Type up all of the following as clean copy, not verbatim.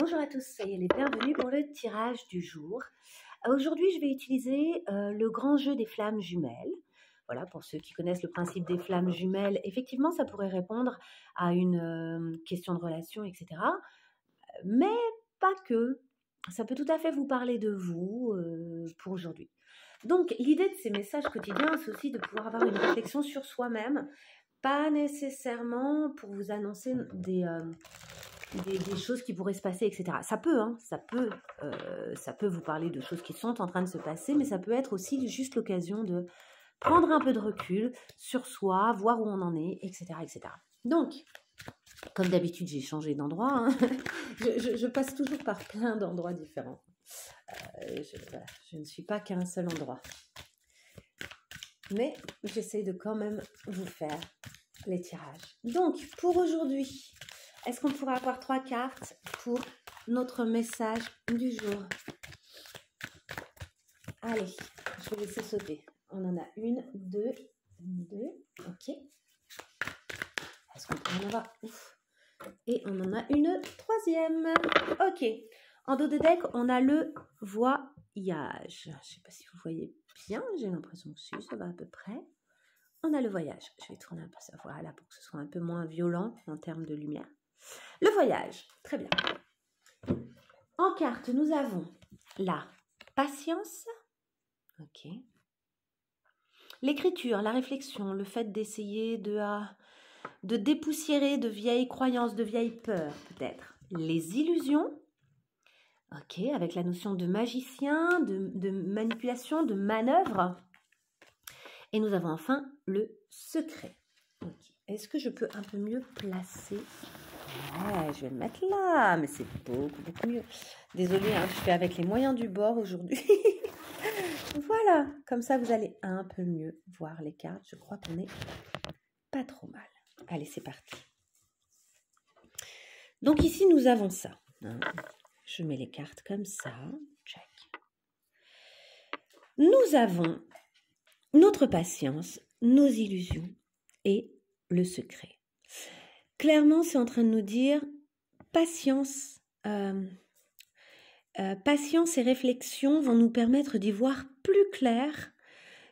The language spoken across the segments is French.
Bonjour à tous, soyez les bienvenus pour le tirage du jour. Aujourd'hui, je vais utiliser le grand jeu des flammes jumelles. Voilà, pour ceux qui connaissent le principe des flammes jumelles, effectivement, ça pourrait répondre à une question de relation, etc. Mais pas que. Ça peut tout à fait vous parler de vous pour aujourd'hui. Donc, l'idée de ces messages quotidiens, c'est aussi de pouvoir avoir une réflexion sur soi-même, pas nécessairement pour vous annoncer des choses qui pourraient se passer, etc. Ça peut, hein, ça peut vous parler de choses qui sont en train de se passer, mais ça peut être aussi juste l'occasion de prendre un peu de recul sur soi, voir où on en est, etc. etc. Donc, comme d'habitude, j'ai changé d'endroit. Hein. Je passe toujours par plein d'endroits différents. Voilà, je ne suis pas qu'à un seul endroit. Mais j'essaie de quand même vous faire les tirages. Donc, pour aujourd'hui, est-ce qu'on pourra avoir 3 cartes pour notre message du jour? Allez, je vais laisser sauter. On en a une, deux, ok. Est-ce qu'on peut en avoir? Ouf. Et on en a une troisième. Ok. En dos de deck, on a le voyage. Je ne sais pas si vous voyez bien, j'ai l'impression que si, ça va à peu près. On a le voyage. Je vais tourner un peu ça, voilà, pour que ce soit un peu moins violent en termes de lumière. Le voyage, très bien. En carte, nous avons la patience, ok. L'écriture, la réflexion, le fait d'essayer de dépoussiérer de vieilles croyances, de vieilles peurs, peut-être. Les illusions, ok, avec la notion de magicien, de manipulation, de manœuvre. Et nous avons enfin le secret. Okay. Est-ce que je peux un peu mieux placer? Ouais, je vais le mettre là, mais c'est beaucoup mieux. Désolée, hein, je fais avec les moyens du bord aujourd'hui. Voilà, comme ça vous allez un peu mieux voir les cartes. Je crois qu'on est pas trop mal. Allez, c'est parti. Donc ici, nous avons ça. Hein. Je mets les cartes comme ça. Check. Nous avons notre patience, nos illusions et le secret. Clairement, c'est en train de nous dire patience. Patience et réflexion vont nous permettre d'y voir plus clair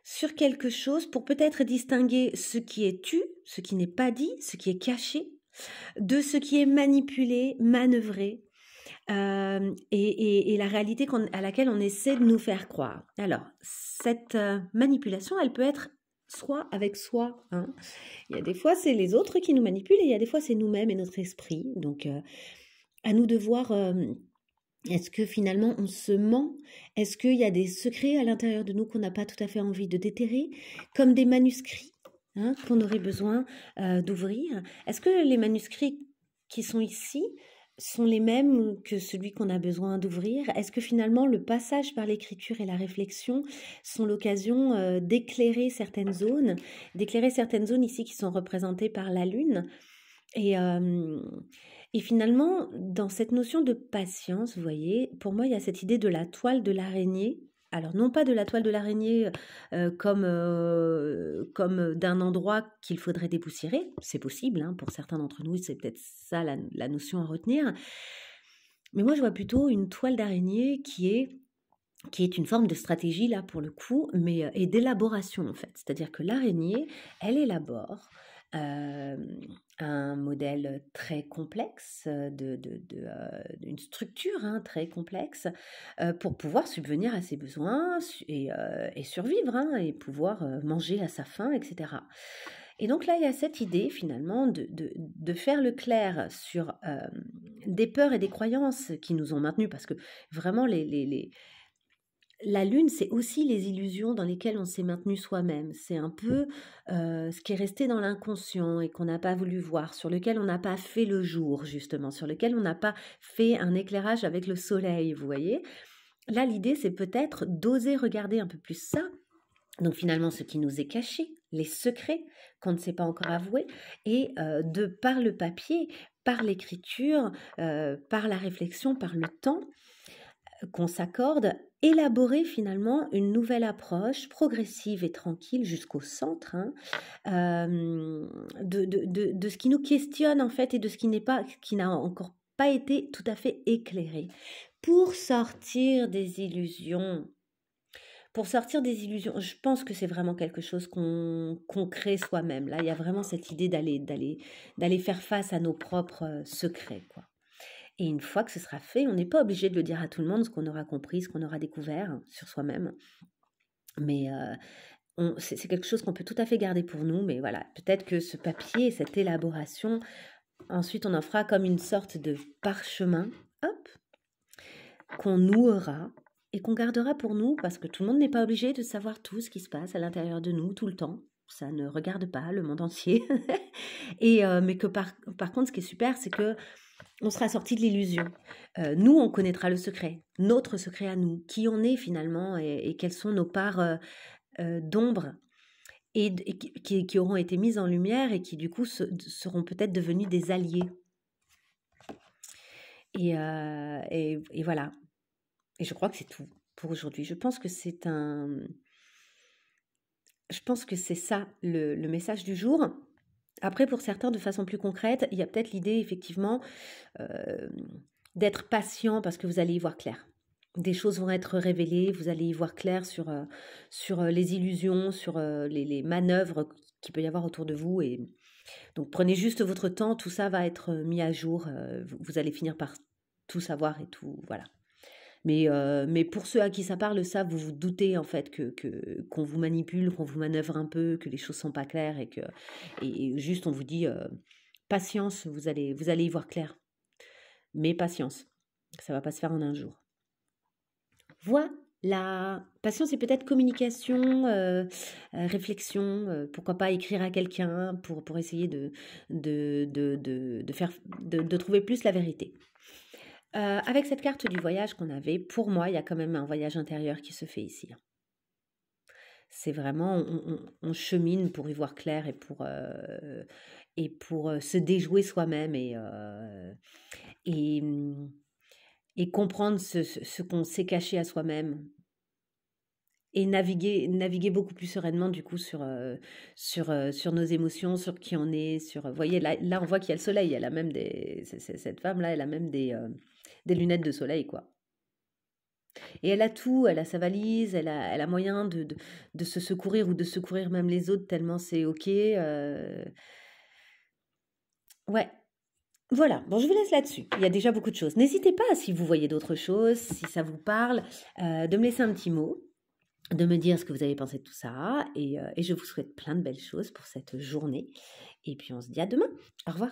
sur quelque chose pour peut-être distinguer ce qui est tu, ce qui n'est pas dit, ce qui est caché, de ce qui est manipulé, manœuvré, et la réalité à laquelle on essaie de nous faire croire. Alors, cette manipulation, elle peut être soit avec soi. Hein. Il y a des fois, c'est les autres qui nous manipulent et il y a des fois, c'est nous-mêmes et notre esprit. Donc, à nous de voir... est-ce que finalement on se ment? Est-ce qu'il y a des secrets à l'intérieur de nous qu'on n'a pas tout à fait envie de déterrer, comme des manuscrits hein, qu'on aurait besoin d'ouvrir? Est-ce que les manuscrits qui sont ici sont les mêmes que celui qu'on a besoin d'ouvrir? Est-ce que finalement le passage par l'écriture et la réflexion sont l'occasion d'éclairer certaines zones ici qui sont représentées par la lune? Et finalement, dans cette notion de patience, vous voyez, pour moi, il y a cette idée de la toile de l'araignée. Alors, non pas de la toile de l'araignée comme d'un endroit qu'il faudrait dépoussiérer. C'est possible, hein, pour certains d'entre nous, c'est peut-être ça la notion à retenir. Mais moi, je vois plutôt une toile d'araignée qui est une forme de stratégie, là, pour le coup, mais et d'élaboration, en fait. C'est-à-dire que l'araignée, elle élabore un modèle très complexe, d'une structure hein, très complexe, pour pouvoir subvenir à ses besoins et survivre, hein, et pouvoir manger à sa faim, etc. Et donc là, il y a cette idée, finalement, de faire le clair sur des peurs et des croyances qui nous ont maintenus, parce que vraiment, la lune, c'est aussi les illusions dans lesquelles on s'est maintenu soi-même. C'est un peu ce qui est resté dans l'inconscient et qu'on n'a pas voulu voir, sur lequel on n'a pas fait le jour, justement, sur lequel on n'a pas fait un éclairage avec le soleil, vous voyez. Là, l'idée, c'est peut-être d'oser regarder un peu plus ça. Donc finalement, ce qui nous est caché, les secrets qu'on ne sait pas encore avouer, et par le papier, par l'écriture, par la réflexion, par le temps, qu'on s'accorde, élaborer finalement une nouvelle approche progressive et tranquille jusqu'au centre hein, de ce qui nous questionne en fait et de ce qui n'a encore pas été tout à fait éclairé. Pour sortir des illusions, je pense que c'est vraiment quelque chose qu'on crée soi-même. Là, il y a vraiment cette idée d'aller faire face à nos propres secrets, quoi. Et une fois que ce sera fait, on n'est pas obligé de le dire à tout le monde, ce qu'on aura compris, ce qu'on aura découvert sur soi-même. Mais c'est quelque chose qu'on peut tout à fait garder pour nous. Mais voilà, peut-être que ce papier, cette élaboration, ensuite on en fera comme une sorte de parchemin, hop, qu'on nouera et qu'on gardera pour nous, parce que tout le monde n'est pas obligé de savoir tout ce qui se passe à l'intérieur de nous tout le temps. Ça ne regarde pas le monde entier. Mais que par contre, ce qui est super, c'est que on sera sorti de l'illusion. Nous, on connaîtra le secret, notre secret à nous, qui on est finalement et quelles sont nos parts d'ombre et qui auront été mises en lumière et qui du coup seront peut-être devenus des alliés. Et voilà. Et je crois que c'est tout pour aujourd'hui. Je pense que c'est ça le message du jour. Après, pour certains, de façon plus concrète, il y a peut-être l'idée, effectivement, d'être patient parce que vous allez y voir clair. Des choses vont être révélées, vous allez y voir clair sur les illusions, sur les manœuvres qu'il peut y avoir autour de vous. Et donc, prenez juste votre temps, tout ça va être mis à jour. Vous allez finir par tout savoir et tout, voilà. Mais pour ceux à qui ça parle, ça, vous vous doutez en fait qu'on vous manipule, qu'on vous manœuvre un peu, que les choses sont pas claires et juste on vous dit patience, vous allez y voir clair. Mais patience, ça va pas se faire en un jour. Voilà, patience et peut-être communication, réflexion, pourquoi pas écrire à quelqu'un pour essayer de trouver plus la vérité. Avec cette carte du voyage qu'on avait, pour moi, il y a quand même un voyage intérieur qui se fait ici. C'est vraiment, on chemine pour y voir clair et pour se déjouer soi-même et comprendre ce qu'on s'est caché à soi-même et naviguer beaucoup plus sereinement du coup sur nos émotions, sur qui on est, vous voyez, là on voit qu'il y a le soleil, elle a même cette femme-là, elle a même des lunettes de soleil, quoi. Et elle a tout, elle a sa valise, elle a moyen de se secourir ou de secourir même les autres tellement c'est ok. Ouais, voilà. Bon, je vous laisse là-dessus. Il y a déjà beaucoup de choses. N'hésitez pas, si vous voyez d'autres choses, si ça vous parle, de me laisser un petit mot, de me dire ce que vous avez pensé de tout ça. Et je vous souhaite plein de belles choses pour cette journée. Et puis on se dit à demain. Au revoir.